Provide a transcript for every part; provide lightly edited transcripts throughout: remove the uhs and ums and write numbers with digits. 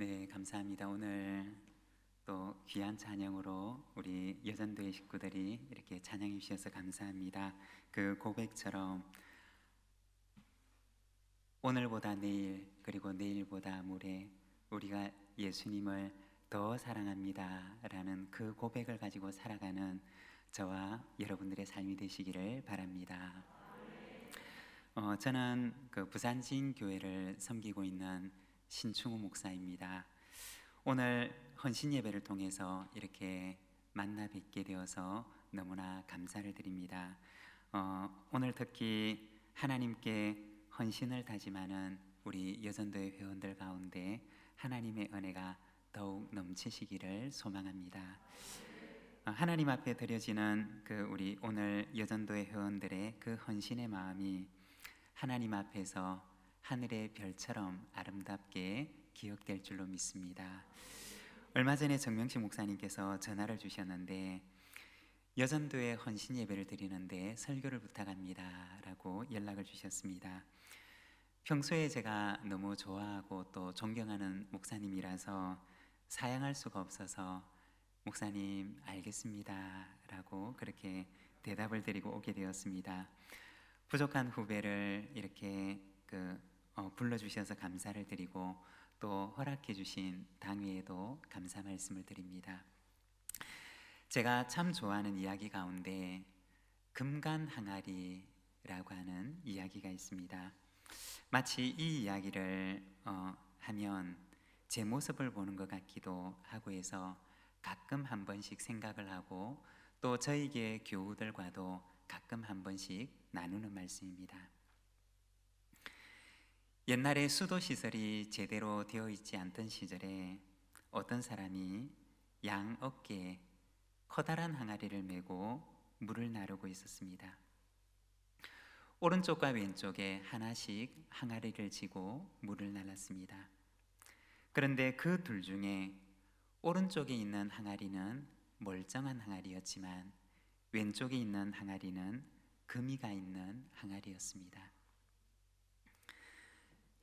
네, 감사합니다. 오늘 또 귀한 찬양으로 우리 여전도의 식구들이 이렇게 찬양해 주셔서 감사합니다. 그 고백처럼 오늘보다 내일 그리고 내일보다 모레 우리가 예수님을 더 사랑합니다 라는 그 고백을 가지고 살아가는 저와 여러분들의 삶이 되시기를 바랍니다. 저는 그 부산지인교회를 섬기고 있는 신충우 목사입니다. 오늘 헌신 예배를 통해서 이렇게 만나 뵙게 되어서 너무나 감사를 드립니다. 오늘 특히 하나님께 헌신을 다짐하는 우리 여전도의 회원들 가운데 하나님의 은혜가 더욱 넘치시기를 소망합니다. 하나님 앞에 드려지는 그 우리 오늘 여전도의 회원들의 그 헌신의 마음이 하나님 앞에서 하늘의 별처럼 아름답게 기억될 줄로 믿습니다. 얼마 전에 정명식 목사님께서 전화를 주셨는데 여전도에 헌신 예배를 드리는데 설교를 부탁합니다 라고 연락을 주셨습니다. 평소에 제가 너무 좋아하고 또 존경하는 목사님이라서 사양할 수가 없어서 목사님 알겠습니다 라고 그렇게 대답을 드리고 오게 되었습니다. 부족한 후배를 이렇게 불러주셔서 감사를 드리고 또 허락해 주신 당회에도 감사 말씀을 드립니다. 제가 참 좋아하는 이야기 가운데 금간 항아리라고 하는 이야기가 있습니다. 마치 이 이야기를 하면 제 모습을 보는 것 같기도 하고 해서 가끔 한 번씩 생각을 하고 또 저희계 교우들과도 가끔 한 번씩 나누는 말씀입니다. 옛날에 수도 시설이 제대로 되어 있지 않던 시절에 어떤 사람이 양 어깨에 커다란 항아리를 메고 물을 나르고 있었습니다. 오른쪽과 왼쪽에 하나씩 항아리를 지고 물을 날랐습니다. 그런데 그 둘 중에 오른쪽에 있는 항아리는 멀쩡한 항아리였지만 왼쪽에 있는 항아리는 금이가 있는 항아리였습니다.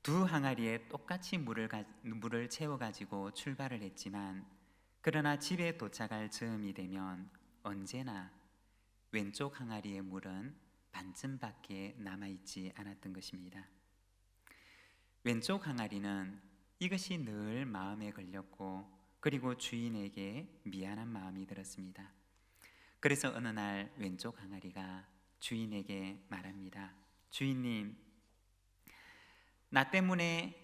두 항아리에 똑같이 물을 채워가지고 출발을 했지만 그러나 집에 도착할 즈음이 되면 언제나 왼쪽 항아리의 물은 반쯤밖에 남아있지 않았던 것입니다. 왼쪽 항아리는 이것이 늘 마음에 걸렸고 그리고 주인에게 미안한 마음이 들었습니다. 그래서 어느 날 왼쪽 항아리가 주인에게 말합니다. 주인님, 나 때문에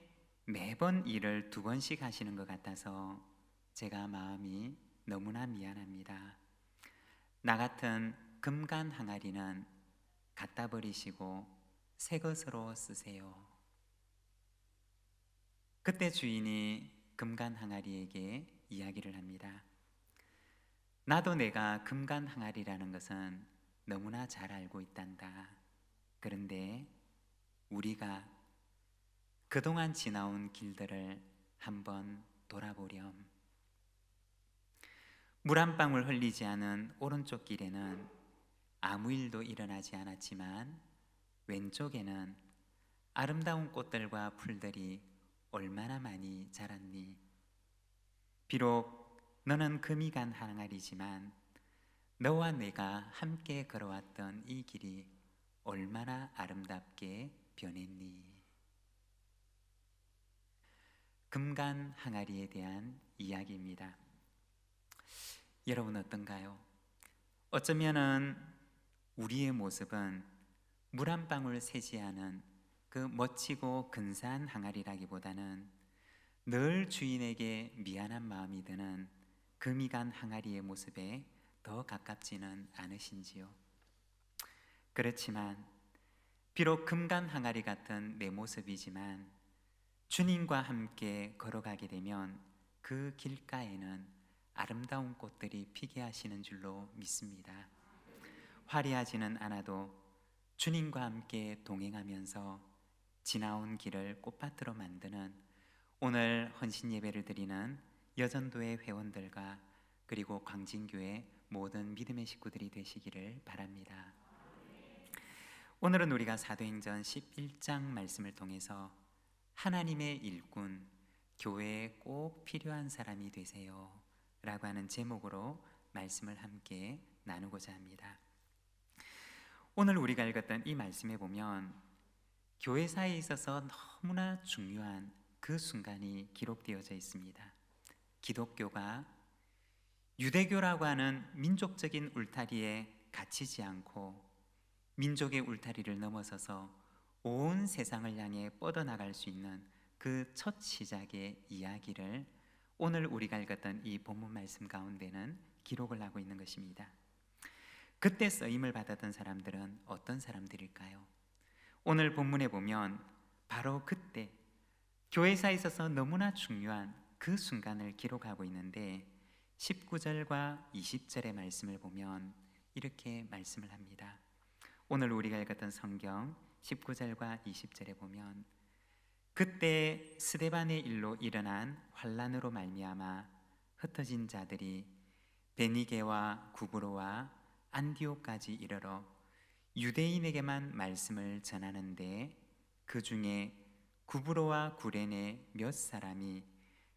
매번 일을 2번씩 하시는 것 같아서 제가 마음이 너무나 미안합니다. 나 같은 금간 항아리는 갖다 버리시고 새 것으로 쓰세요. 그때 주인이 금간 항아리에게 이야기를 합니다. 나도 내가 금간 항아리라는 것은 너무나 잘 알고 있단다. 그런데 우리가 그동안 지나온 길들을 한번 돌아보렴. 물 한 방울 흘리지 않은 오른쪽 길에는 아무 일도 일어나지 않았지만 왼쪽에는 아름다운 꽃들과 풀들이 얼마나 많이 자랐니? 비록 너는 금이 간 항아리지만 너와 내가 함께 걸어왔던 이 길이 얼마나 아름답게 변했니? 금간 항아리에 대한 이야기입니다. 여러분 어떤가요? 어쩌면은 우리의 모습은 물 한 방울 새지 않은 그 멋지고 근사한 항아리라기보다는 늘 주인에게 미안한 마음이 드는 금이 간 항아리의 모습에 더 가깝지는 않으신지요? 그렇지만 비록 금간 항아리 같은 내 모습이지만 주님과 함께 걸어가게 되면 그 길가에는 아름다운 꽃들이 피게 하시는 줄로 믿습니다. 화려하지는 않아도 주님과 함께 동행하면서 지나온 길을 꽃밭으로 만드는 오늘 헌신 예배를 드리는 여전도의 회원들과 그리고 광진교회 모든 믿음의 식구들이 되시기를 바랍니다. 오늘은 우리가 사도행전 11장 말씀을 통해서 하나님의 일꾼 교회에 꼭 필요한 사람이 되세요 라고 하는 제목으로 말씀을 함께 나누고자 합니다. 오늘 우리가 읽었던 이 말씀에 보면 교회사에 있어서 너무나 중요한 그 순간이 기록되어져 있습니다. 기독교가 유대교라고 하는 민족적인 울타리에 갇히지 않고 민족의 울타리를 넘어서서 온 세상을 향해 뻗어나갈 수 있는 그 첫 시작의 이야기를 오늘 우리가 읽었던 이 본문 말씀 가운데는 기록을 하고 있는 것입니다. 그때 쓰임을 받았던 사람들은 어떤 사람들일까요? 오늘 본문에 보면 바로 그때 교회사에 있어서 너무나 중요한 그 순간을 기록하고 있는데 19절과 20절의 말씀을 보면 이렇게 말씀을 합니다. 오늘 우리가 읽었던 성경 19절과 20절에 보면 그때 스데반의 일로 일어난 환난으로 말미암아 흩어진 자들이 베니게와 구브로와 안디옥까지 이르러 유대인에게만 말씀을 전하는데 그 중에 구브로와 구레네 몇 사람이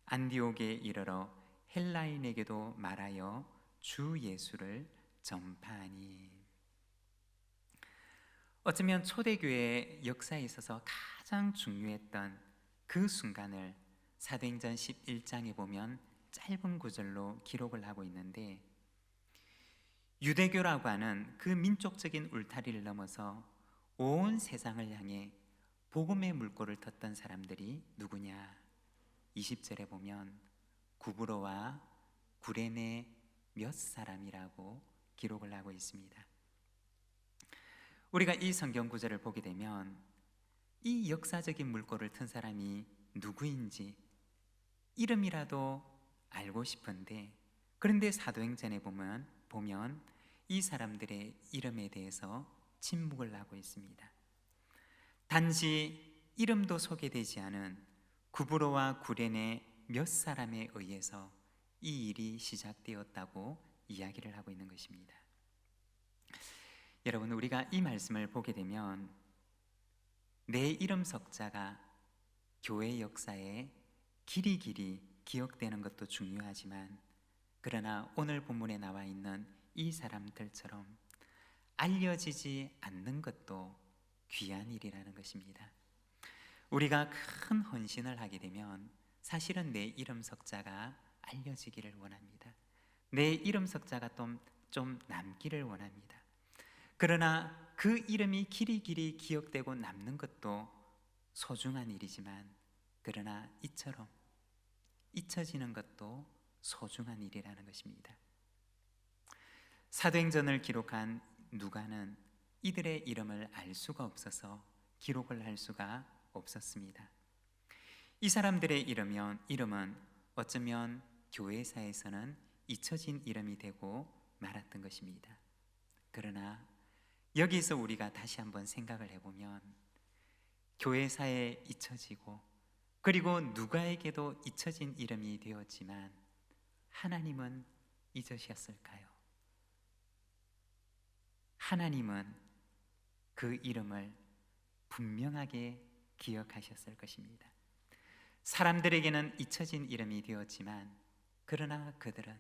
안디옥에 이르러 헬라인에게도 말하여 주 예수를 전파하니. 어쩌면 초대교회의 역사에 있어서 가장 중요했던 그 순간을 사도행전 11장에 보면 짧은 구절로 기록을 하고 있는데, 유대교라고 하는 그 민족적인 울타리를 넘어서 온 세상을 향해 복음의 물꼬를 텄던 사람들이 누구냐? 20절에 보면 구브로와 구레네 몇 사람이라고 기록을 하고 있습니다. 우리가 이 성경 구절을 보게 되면 이 역사적인 물꼬를 튼 사람이 누구인지 이름이라도 알고 싶은데, 그런데 사도행전에 보면 이 사람들의 이름에 대해서 침묵을 하고 있습니다. 단지 이름도 소개되지 않은 구브로와 구레네 몇 사람에 의해서 이 일이 시작되었다고 이야기를 하고 있는 것입니다. 여러분, 우리가 이 말씀을 보게 되면 내 이름 석자가 교회 역사에 길이 기억되는 것도 중요하지만, 그러나 오늘 본문에 나와 있는 이 사람들처럼 알려지지 않는 것도 귀한 일이라는 것입니다. 우리가 큰 헌신을 하게 되면 사실은 내 이름 석자가 알려지기를 원합니다. 내 이름 석자가 좀 남기를 원합니다. 그러나 그 이름이 길이 기억되고 남는 것도 소중한 일이지만, 그러나 이처럼 잊혀지는 것도 소중한 일이라는 것입니다. 사도행전을 기록한 누가는 이들의 이름을 알 수가 없어서 기록을 할 수가 없었습니다. 이 사람들의 이름은 어쩌면 교회사에서는 잊혀진 이름이 되고 말았던 것입니다. 그러나 여기서 우리가 다시 한번 생각을 해보면 교회사에 잊혀지고 그리고 누가에게도 잊혀진 이름이 되었지만 하나님은 잊으셨을까요? 하나님은 그 이름을 분명하게 기억하셨을 것입니다. 사람들에게는 잊혀진 이름이 되었지만, 그러나 그들은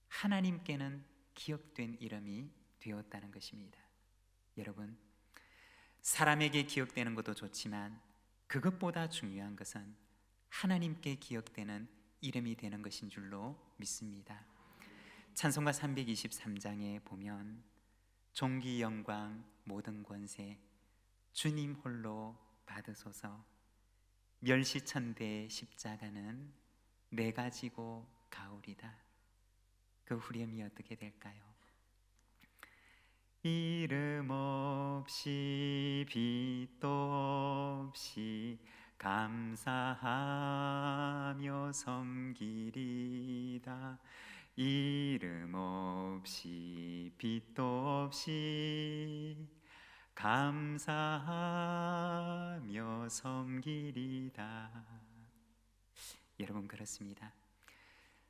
하나님께는 기억된 이름이 되었다는 것입니다. 여러분, 사람에게 기억되는 것도 좋지만 그것보다 중요한 것은 하나님께 기억되는 이름이 되는 것인 줄로 믿습니다. 찬송가 323장에 보면 존귀 영광 모든 권세 주님 홀로 받으소서, 멸시천대의 십자가는 내가 지고 가오리다. 그 후렴이 어떻게 될까요? 이름 없이 빛도 없이 감사하며 섬기리다. 이름 없이 빛도 없이 감사하며 섬기리다. 여러분, 그렇습니다.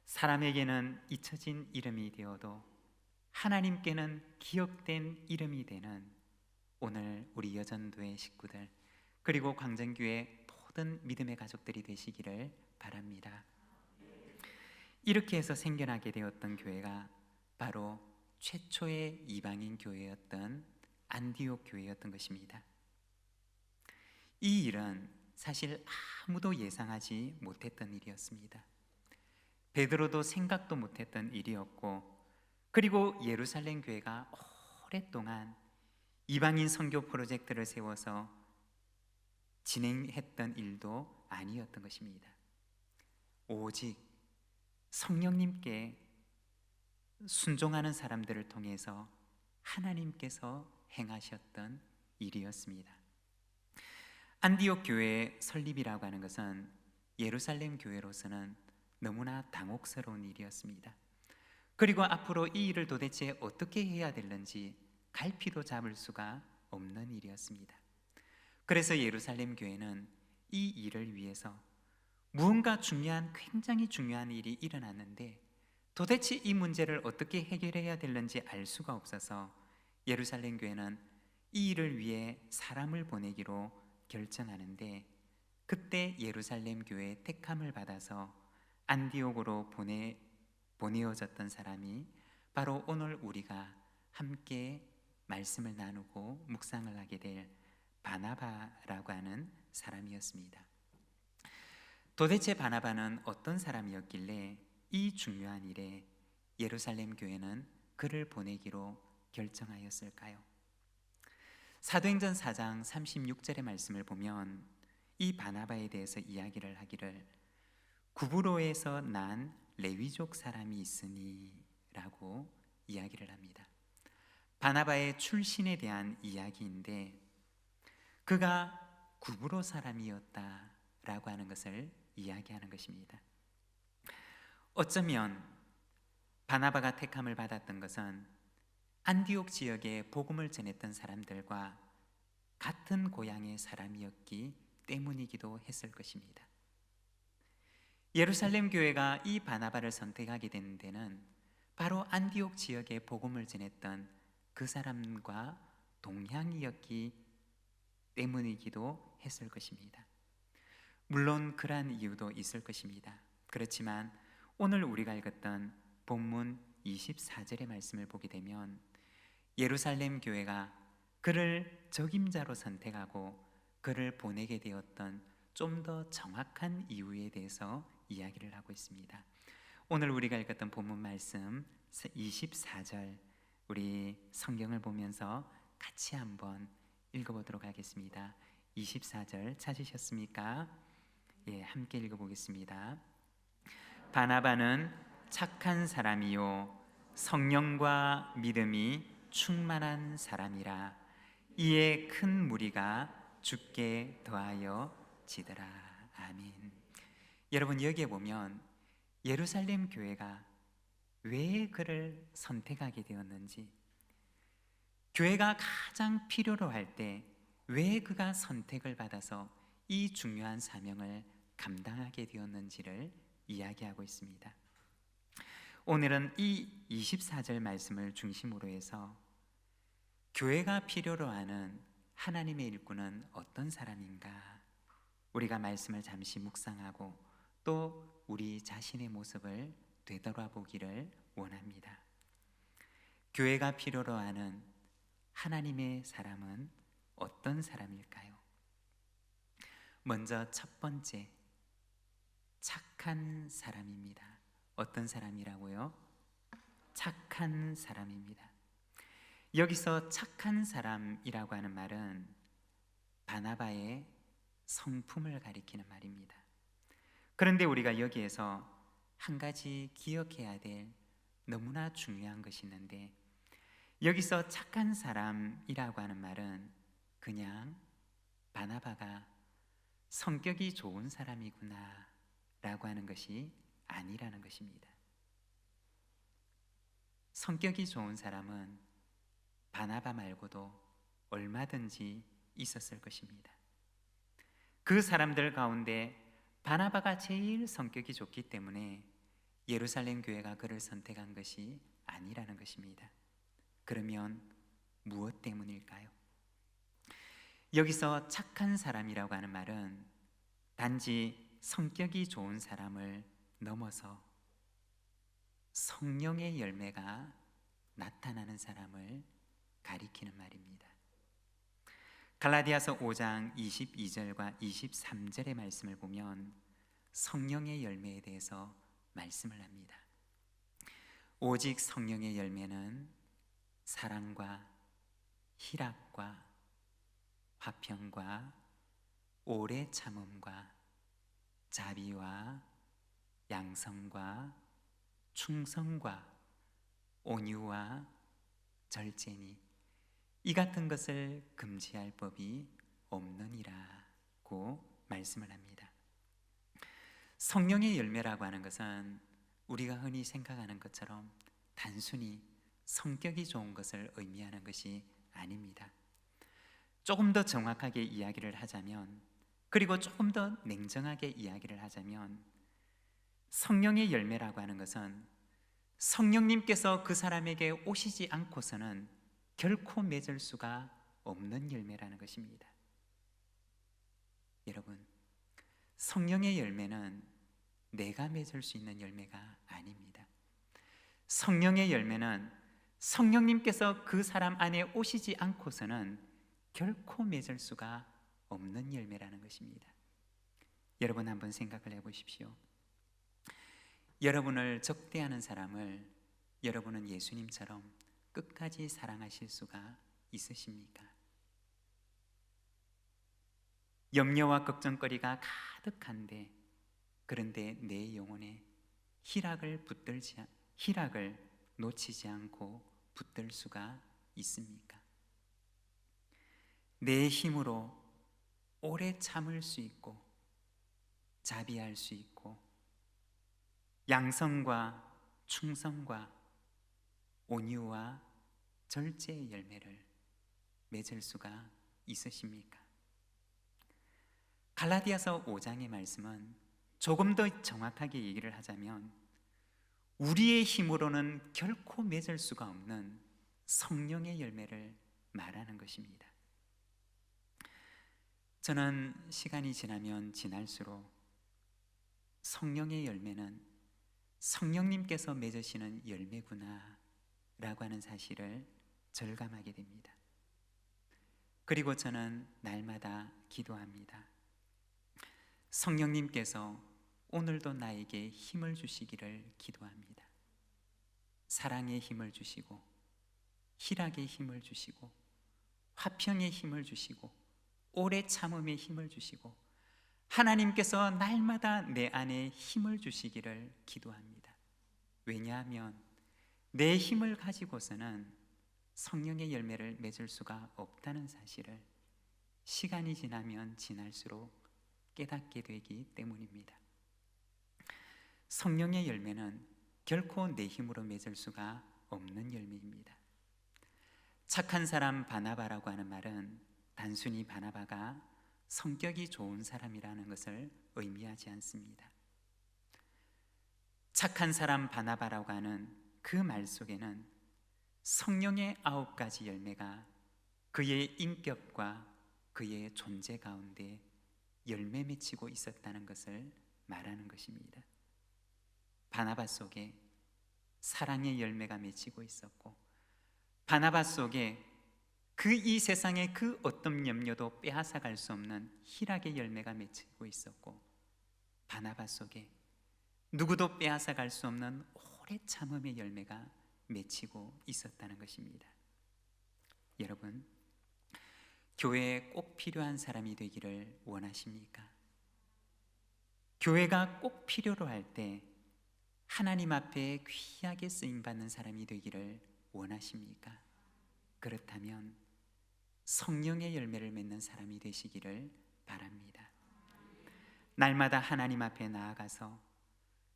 사람에게는 잊혀진 이름이 되어도 하나님께는 기억된 이름이 되는 오늘 우리 여전도의 식구들, 그리고 광전교회 모든 믿음의 가족들이 되시기를 바랍니다. 이렇게 해서 생겨나게 되었던 교회가 바로 최초의 이방인 교회였던 안디옥 교회였던 것입니다. 이 일은 사실 아무도 예상하지 못했던 일이었습니다. 베드로도 생각도 못했던 일이었고, 그리고 예루살렘 교회가 오랫동안 이방인 선교 프로젝트를 세워서 진행했던 일도 아니었던 것입니다. 오직 성령님께 순종하는 사람들을 통해서 하나님께서 행하셨던 일이었습니다. 안디옥 교회의 설립이라고 하는 것은 예루살렘 교회로서는 너무나 당혹스러운 일이었습니다. 그리고 앞으로 이 일을 도대체 어떻게 해야 될는지 갈피도 잡을 수가 없는 일이었습니다. 그래서 예루살렘 교회는 이 일을 위해서 무언가 굉장히 중요한 일이 일어났는데 도대체 이 문제를 어떻게 해결해야 될는지 알 수가 없어서 예루살렘 교회는 이 일을 위해 사람을 보내기로 결정하는데, 그때 예루살렘 교회의 택함을 받아서 안디옥으로 보내어졌던 사람이 바로 오늘 우리가 함께 말씀을 나누고 묵상을 하게 될 바나바라고 하는 사람이었습니다. 도대체 바나바는 어떤 사람이었길래 이 중요한 일에 예루살렘 교회는 그를 보내기로 결정하였을까요? 사도행전 4장 36절의 말씀을 보면 이 바나바에 대해서 이야기를 하기를 구브로에서 난 레위족 사람이 있으니 라고 이야기를 합니다. 바나바의 출신에 대한 이야기인데 그가 구브로 사람이었다 라고 하는 것을 이야기하는 것입니다. 어쩌면 바나바가 택함을 받았던 것은 안디옥 지역에 복음을 전했던 사람들과 같은 고향의 사람이었기 때문이기도 했을 것입니다. 예루살렘 교회가 이 바나바를 선택하게 된 데는 바로 안디옥 지역에 복음을 전했던 그 사람과 동향이었기 때문이기도 했을 것입니다. 물론 그러한 이유도 있을 것입니다. 그렇지만 오늘 우리가 읽었던 본문 24절의 말씀을 보게 되면 예루살렘 교회가 그를 적임자로 선택하고 그를 보내게 되었던 좀 더 정확한 이유에 대해서 이야기를 하고 있습니다. 오늘 우리가 읽었던 본문 말씀 24절, 우리 성경을 보면서 같이 한번 읽어보도록 하겠습니다. 24절 찾으셨습니까? 예, 함께 읽어보겠습니다. 바나바는 착한 사람이요 성령과 믿음이 충만한 사람이라. 이에 큰 무리가 주께 더하여 지더라. 아멘. 여러분, 여기에 보면 예루살렘 교회가 왜 그를 선택하게 되었는지, 교회가 가장 필요로 할 때 왜 그가 선택을 받아서 이 중요한 사명을 감당하게 되었는지를 이야기하고 있습니다. 오늘은 이 24절 말씀을 중심으로 해서 교회가 필요로 하는 하나님의 일꾼은 어떤 사람인가, 우리가 말씀을 잠시 묵상하고 또 우리 자신의 모습을 되돌아보기를 원합니다. 교회가 필요로 하는 하나님의 사람은 어떤 사람일까요? 먼저 첫 번째, 착한 사람입니다. 어떤 사람이라고요? 착한 사람입니다. 여기서 착한 사람이라고 하는 말은 바나바의 성품을 가리키는 말입니다. 그런데 우리가 여기에서 한 가지 기억해야 될 너무나 중요한 것이 있는데, 여기서 착한 사람이라고 하는 말은 그냥 바나바가 성격이 좋은 사람이구나 라고 하는 것이 아니라는 것입니다. 성격이 좋은 사람은 바나바 말고도 얼마든지 있었을 것입니다. 그 사람들 가운데 바나바가 제일 성격이 좋기 때문에 예루살렘 교회가 그를 선택한 것이 아니라는 것입니다. 그러면 무엇 때문일까요? 여기서 착한 사람이라고 하는 말은 단지 성격이 좋은 사람을 넘어서 성령의 열매가 나타나는 사람을 가리키는 말입니다. 갈라디아서 5장 22절과 23절의 말씀을 보면 성령의 열매에 대해서 말씀을 합니다. 오직 성령의 열매는 사랑과 희락과 화평과 오래 참음과 자비와 양성과 충성과 온유와 절제니 이 같은 것을 금지할 법이 없느니라고 말씀을 합니다. 성령의 열매라고 하는 것은 우리가 흔히 생각하는 것처럼 단순히 성격이 좋은 것을 의미하는 것이 아닙니다. 조금 더 정확하게 이야기를 하자면, 그리고 조금 더 냉정하게 이야기를 하자면, 성령의 열매라고 하는 것은 성령님께서 그 사람에게 오시지 않고서는 결코 맺을 수가 없는 열매라는 것입니다. 여러분, 성령의 열매는 내가 맺을 수 있는 열매가 아닙니다. 성령의 열매는 성령님께서 그 사람 안에 오시지 않고서는 결코 맺을 수가 없는 열매라는 것입니다. 여러분 한번 생각을 해보십시오. 여러분을 적대하는 사람을 여러분은 예수님처럼 끝까지 사랑하실 수가 있으십니까? 염려와 걱정거리가 가득한데, 그런데 내 영혼에 희락을 놓치지 않고 붙들 수가 있습니까? 내 힘으로 오래 참을 수 있고 자비할 수 있고 양성과 충성과 온유와 절제의 열매를 맺을 수가 있으십니까? 갈라디아서 5장의 말씀은 조금 더 정확하게 얘기를 하자면 우리의 힘으로는 결코 맺을 수가 없는 성령의 열매를 말하는 것입니다. 저는 시간이 지나면 지날수록 성령의 열매는 성령님께서 맺으시는 열매구나 라고 하는 사실을 절감하게 됩니다. 그리고 저는 날마다 기도합니다. 성령님께서 오늘도 나에게 힘을 주시기를 기도합니다. 사랑의 힘을 주시고 희락의 힘을 주시고 화평의 힘을 주시고 오래 참음의 힘을 주시고 하나님께서 날마다 내 안에 힘을 주시기를 기도합니다. 왜냐하면 내 힘을 가지고서는 성령의 열매를 맺을 수가 없다는 사실을 시간이 지나면 지날수록 깨닫게 되기 때문입니다. 성령의 열매는 결코 내 힘으로 맺을 수가 없는 열매입니다. 착한 사람 바나바라고 하는 말은 단순히 바나바가 성격이 좋은 사람이라는 것을 의미하지 않습니다. 착한 사람 바나바라고 하는 그 말 속에는 성령의 9가지 열매가 그의 인격과 그의 존재 가운데 열매 맺히고 있었다는 것을 말하는 것입니다. 바나바 속에 사랑의 열매가 맺히고 있었고, 바나바 속에 이 세상의 그 어떤 염려도 빼앗아갈 수 없는 희락의 열매가 맺히고 있었고, 바나바 속에 누구도 빼앗아갈 수 없는 오래 참음의 열매가 맺히고 있었다는 것입니다. 여러분, 교회에 꼭 필요한 사람이 되기를 원하십니까? 교회가 꼭 필요로 할 때 하나님 앞에 귀하게 쓰임받는 사람이 되기를 원하십니까? 그렇다면 성령의 열매를 맺는 사람이 되시기를 바랍니다. 날마다 하나님 앞에 나아가서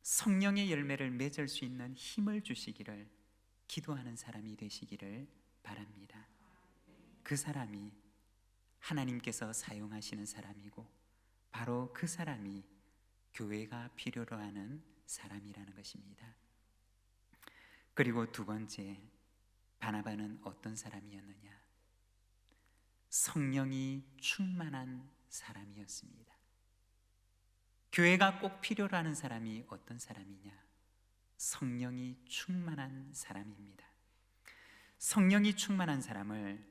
성령의 열매를 맺을 수 있는 힘을 주시기를 기도하는 사람이 되시기를 바랍니다. 그 사람이 하나님께서 사용하시는 사람이고, 바로 그 사람이 교회가 필요로 하는 사람이라는 것입니다. 그리고 두 번째, 바나바는 어떤 사람이었느냐? 성령이 충만한 사람이었습니다. 교회가 꼭 필요로 하는 사람이 어떤 사람이냐? 성령이 충만한 사람입니다. 성령이 충만한 사람을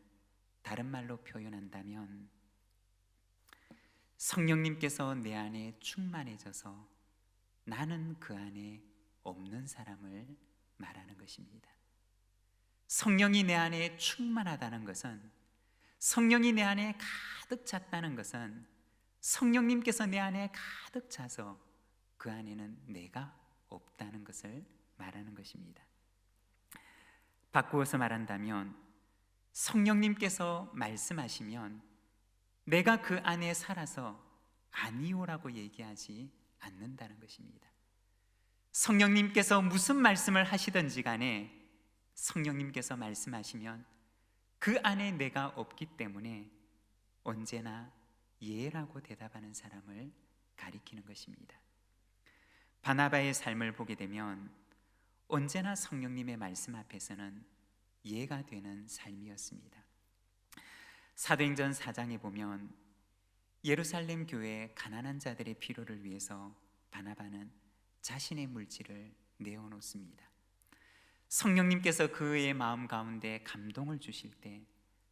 다른 말로 표현한다면 성령님께서 내 안에 충만해져서 나는 그 안에 없는 사람을 말하는 것입니다. 성령이 내 안에 충만하다는 것은, 성령이 내 안에 가득 찼다는 것은 성령님께서 내 안에 가득 차서 그 안에는 내가 없다는 것을 말하는 것입니다. 바꾸어서 말한다면 성령님께서 말씀하시면 내가 그 안에 살아서 아니오라고 얘기하지 않는다는 것입니다. 성령님께서 무슨 말씀을 하시든지 간에 성령님께서 말씀하시면 그 안에 내가 없기 때문에 언제나 예라고 대답하는 사람을 가리키는 것입니다. 바나바의 삶을 보게 되면 언제나 성령님의 말씀 앞에서는 예가 되는 삶이었습니다. 사도행전 4장에 보면 예루살렘 교회 가난한 자들의 필요를 위해서 바나바는 자신의 물질을 내어놓습니다. 성령님께서 그의 마음 가운데 감동을 주실 때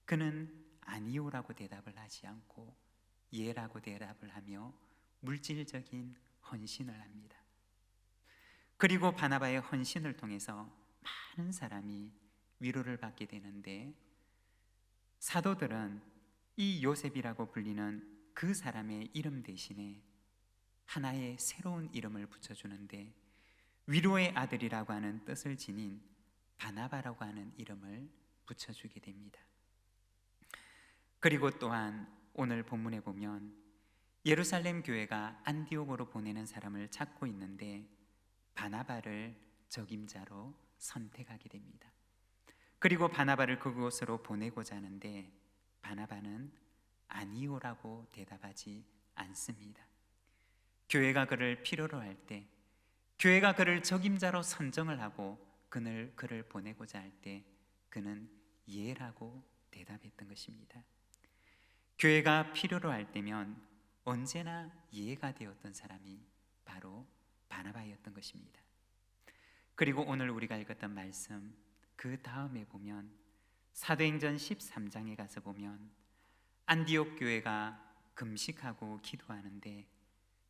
그는 아니오라고 대답을 하지 않고 예라고 대답을 하며 물질적인 헌신을 합니다. 그리고 바나바의 헌신을 통해서 많은 사람이 위로를 받게 되는데, 사도들은 이 요셉이라고 불리는 그 사람의 이름 대신에 하나의 새로운 이름을 붙여주는데 위로의 아들이라고 하는 뜻을 지닌 바나바라고 하는 이름을 붙여주게 됩니다. 그리고 또한 오늘 본문에 보면 예루살렘 교회가 안디옥으로 보내는 사람을 찾고 있는데 바나바를 적임자로 선택하게 됩니다. 그리고 바나바를 그곳으로 보내고자 하는데 바나바는 아니오라고 대답하지 않습니다. 교회가 그를 필요로 할 때, 교회가 그를 적임자로 선정을 하고 그를 보내고자 할 때 그는 예라고 대답했던 것입니다. 교회가 필요로 할 때면 언제나 예가 되었던 사람이 바로 바나바였던 것입니다. 그리고 오늘 우리가 읽었던 말씀 그 다음에 보면 사도행전 13장에 가서 보면 안디옥 교회가 금식하고 기도하는데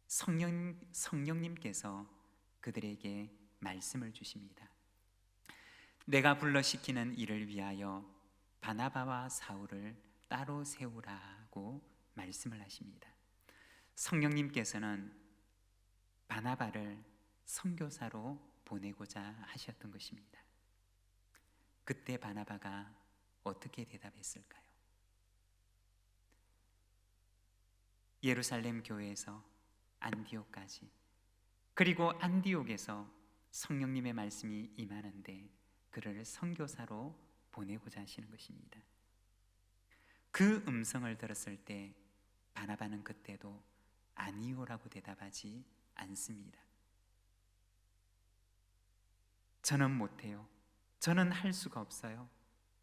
성령님께서 그들에게 말씀을 주십니다. 내가 불러 시키는 일을 위하여 바나바와 사울을 따로 세우라고 말씀을 하십니다. 성령님께서는 바나바를 선교사로 보내고자 하셨던 것입니다. 그때 바나바가 어떻게 대답했을까요? 예루살렘 교회에서 안디옥까지, 그리고 안디옥에서 성령님의 말씀이 임하는데 그를 선교사로 보내고자 하시는 것입니다. 그 음성을 들었을 때 바나바는 그때도 아니오라고 대답하지 않습니다. 저는 못해요. 저는 할 수가 없어요.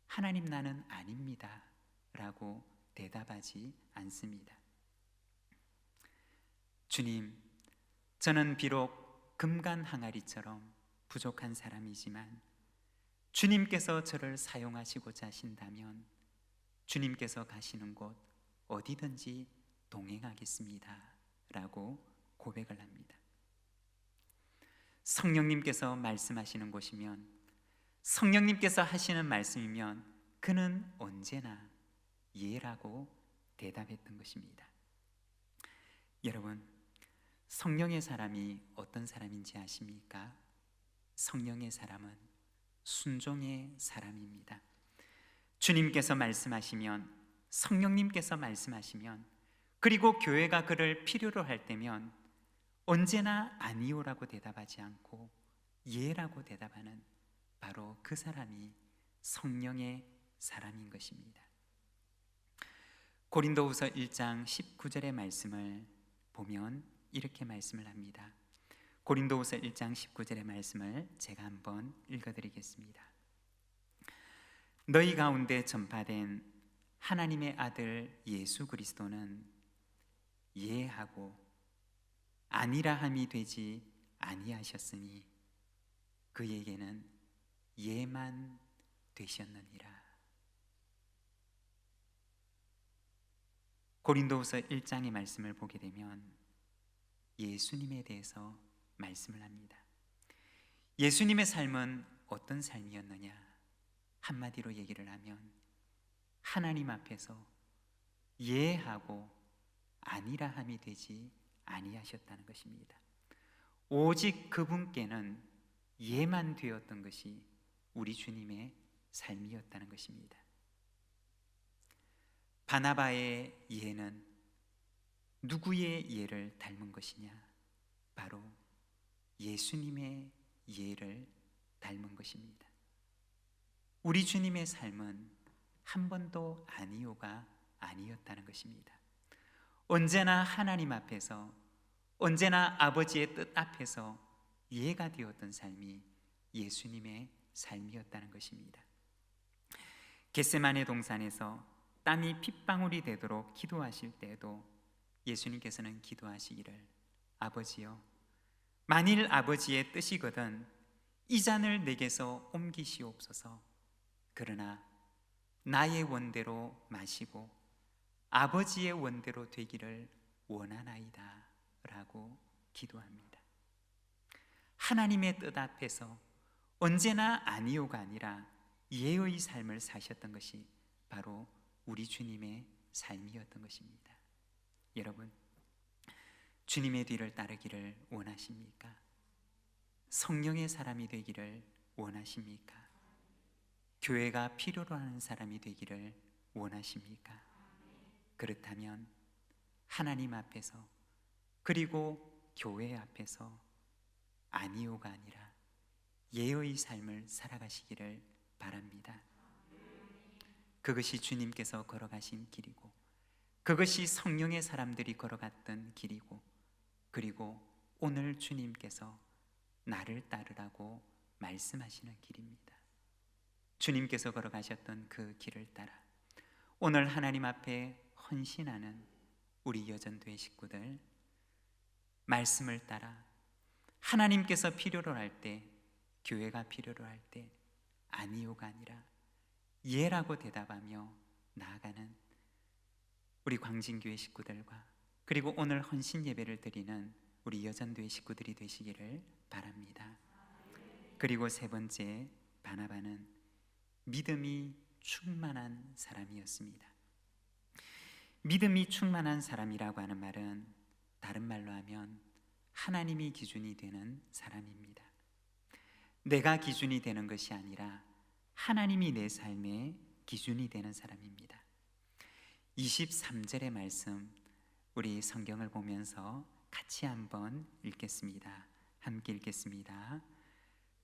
하나님, 나는 아닙니다 라고 대답하지 않습니다. 주님, 저는 비록 금간 항아리처럼 부족한 사람이지만 주님께서 저를 사용하시고자 하신다면 주님께서 가시는 곳 어디든지 동행하겠습니다 라고 고백을 합니다. 성령님께서 말씀하시는 곳이면, 성령님께서 하시는 말씀이면 그는 언제나 예라고 대답했던 것입니다. 여러분, 성령의 사람이 어떤 사람인지 아십니까? 성령의 사람은 순종의 사람입니다. 주님께서 말씀하시면, 성령님께서 말씀하시면, 그리고 교회가 그를 필요로 할 때면 언제나 아니오라고 대답하지 않고 예라고 대답하는 바로 그 사람이 성령의 사람인 것입니다. 고린도후서 1장 19절의 말씀을 보면 이렇게 말씀을 합니다. 고린도후서 1장 19절의 말씀을 제가 한번 읽어드리겠습니다. 너희 가운데 전파된 하나님의 아들 예수 그리스도는 예하고 아니라 함이 되지 아니하셨으니 그에게는 예만 되셨느니라. 고린도후서 1장의 말씀을 보게 되면 예수님에 대해서 말씀을 합니다. 예수님의 삶은 어떤 삶이었느냐? 한마디로 얘기를 하면 하나님 앞에서 예하고 아니라 함이 되지 아니하셨다는 것입니다. 오직 그분께는 예만 되었던 것이 우리 주님의 삶이었다는 것입니다. 바나바의 예는 누구의 예를 닮은 것이냐? 바로 예수님의 예를 닮은 것입니다. 우리 주님의 삶은 한 번도 아니요가 아니었다는 것입니다. 언제나 하나님 앞에서, 언제나 아버지의 뜻 앞에서 예가 되었던 삶이 예수님의 삶이었다는 것입니다. 겟세마네 동산에서 땀이 핏방울이 되도록 기도하실 때에도 예수님께서는 기도하시기를 아버지여, 만일 아버지의 뜻이거든 이 잔을 내게서 옮기시옵소서. 그러나 나의 원대로 마시고 아버지의 원대로 되기를 원하나이다 라고 기도합니다. 하나님의 뜻 앞에서 언제나 아니요가 아니라 예의 삶을 사셨던 것이 바로 우리 주님의 삶이었던 것입니다. 여러분, 주님의 뒤를 따르기를 원하십니까? 성령의 사람이 되기를 원하십니까? 교회가 필요로 하는 사람이 되기를 원하십니까? 그렇다면 하나님 앞에서, 그리고 교회 앞에서 아니요가 아니라 예의 삶을 살아가시기를 바랍니다. 그것이 주님께서 걸어가신 길이고, 그것이 성령의 사람들이 걸어갔던 길이고, 그리고 오늘 주님께서 나를 따르라고 말씀하시는 길입니다. 주님께서 걸어가셨던 그 길을 따라 오늘 하나님 앞에 헌신하는 우리 여전도의 식구들, 말씀을 따라 하나님께서 필요로 할 때, 교회가 필요로 할 때 아니요가 아니라 예라고 대답하며 나아가는 우리 광진교회 식구들과, 그리고 오늘 헌신 예배를 드리는 우리 여전도의 식구들이 되시기를 바랍니다. 그리고 세 번째, 바나바는 믿음이 충만한 사람이었습니다. 믿음이 충만한 사람이라고 하는 말은 다른 말로 하면 하나님이 기준이 되는 사람입니다. 내가 기준이 되는 것이 아니라 하나님이 내 삶의 기준이 되는 사람입니다. 23절의 말씀, 우리 성경을 보면서 같이 한번 읽겠습니다. 함께 읽겠습니다.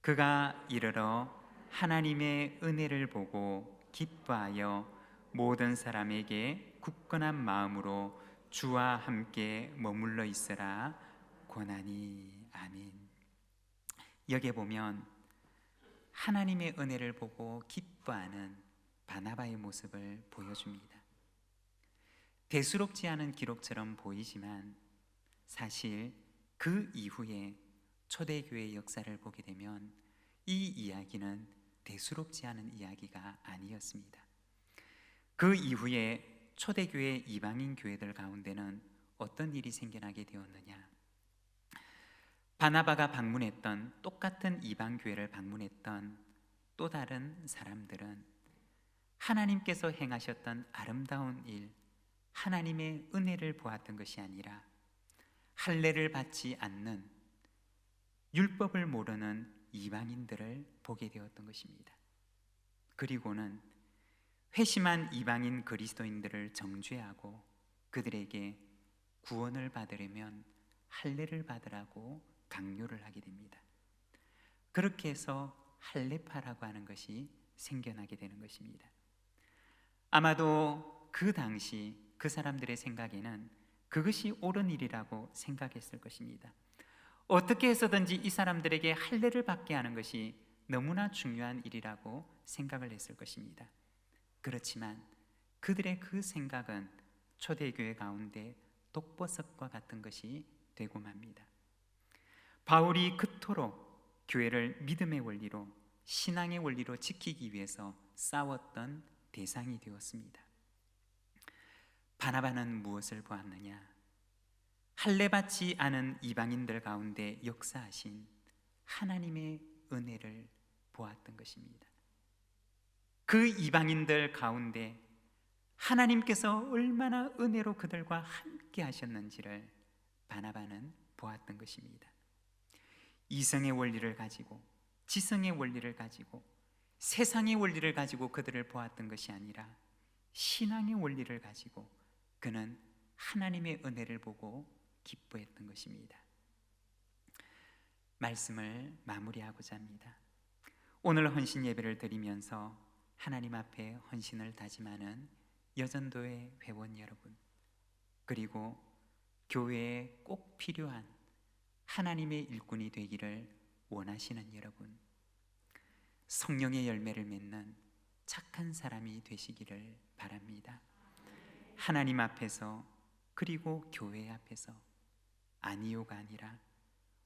그가 이르러 하나님의 은혜를 보고 기뻐하여 모든 사람에게 굳건한 마음으로 주와 함께 머물러 있으라 권하니. 아멘. 여기에 보면 하나님의 은혜를 보고 기뻐하는 바나바의 모습을 보여줍니다. 대수롭지 않은 기록처럼 보이지만 사실 그 이후에 초대교회의 역사를 보게 되면 이 이야기는 대수롭지 않은 이야기가 아니었습니다. 그 이후에 초대교회 이방인 교회들 가운데는 어떤 일이 생겨나게 되었느냐? 바나바가 방문했던, 똑같은 이방 교회를 방문했던 또 다른 사람들은 하나님께서 행하셨던 아름다운 일, 하나님의 은혜를 보았던 것이 아니라 할례를 받지 않는, 율법을 모르는 이방인들을 보게 되었던 것입니다. 그리고는 회심한 이방인 그리스도인들을 정죄하고 그들에게 구원을 받으려면 할례를 받으라고 강요를 하게 됩니다. 그렇게 해서 할례파라고 하는 것이 생겨나게 되는 것입니다. 아마도 그 당시 그 사람들의 생각에는 그것이 옳은 일이라고 생각했을 것입니다. 어떻게 해서든지 이 사람들에게 할례를 받게 하는 것이 너무나 중요한 일이라고 생각을 했을 것입니다. 그렇지만 그들의 그 생각은 초대교회 가운데 독버섯과 같은 것이 되고 맙니다. 바울이 그토록 교회를 믿음의 원리로, 신앙의 원리로 지키기 위해서 싸웠던 대상이 되었습니다. 바나바는 무엇을 보았느냐? 할례받지 않은 이방인들 가운데 역사하신 하나님의 은혜를 보았던 것입니다. 그 이방인들 가운데 하나님께서 얼마나 은혜로 그들과 함께 하셨는지를 바나바는 보았던 것입니다. 이성의 원리를 가지고, 지성의 원리를 가지고, 세상의 원리를 가지고 그들을 보았던 것이 아니라 신앙의 원리를 가지고 그는 하나님의 은혜를 보고 기뻐했던 것입니다. 말씀을 마무리하고자 합니다. 오늘 헌신 예배를 드리면서 하나님 앞에 헌신을 다짐하는 여전도의 회원 여러분, 그리고 교회에 꼭 필요한 하나님의 일꾼이 되기를 원하시는 여러분, 성령의 열매를 맺는 착한 사람이 되시기를 바랍니다. 하나님 앞에서, 그리고 교회 앞에서 아니요가 아니라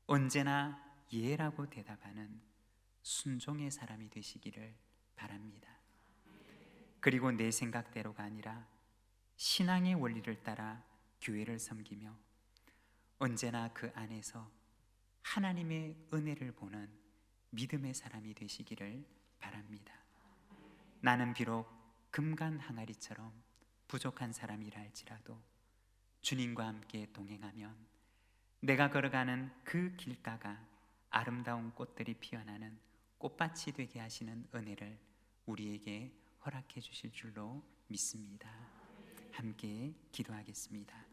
언제나 예라고 대답하는 순종의 사람이 되시기를 바랍니다. 그리고 내 생각대로가 아니라 신앙의 원리를 따라 교회를 섬기며 언제나 그 안에서 하나님의 은혜를 보는 믿음의 사람이 되시기를 바랍니다. 나는 비록 금간 항아리처럼 부족한 사람이라 할지라도 주님과 함께 동행하면 내가 걸어가는 그 길가가 아름다운 꽃들이 피어나는 꽃밭이 되게 하시는 은혜를 우리에게 허락해 주실 줄로 믿습니다. 함께 기도하겠습니다.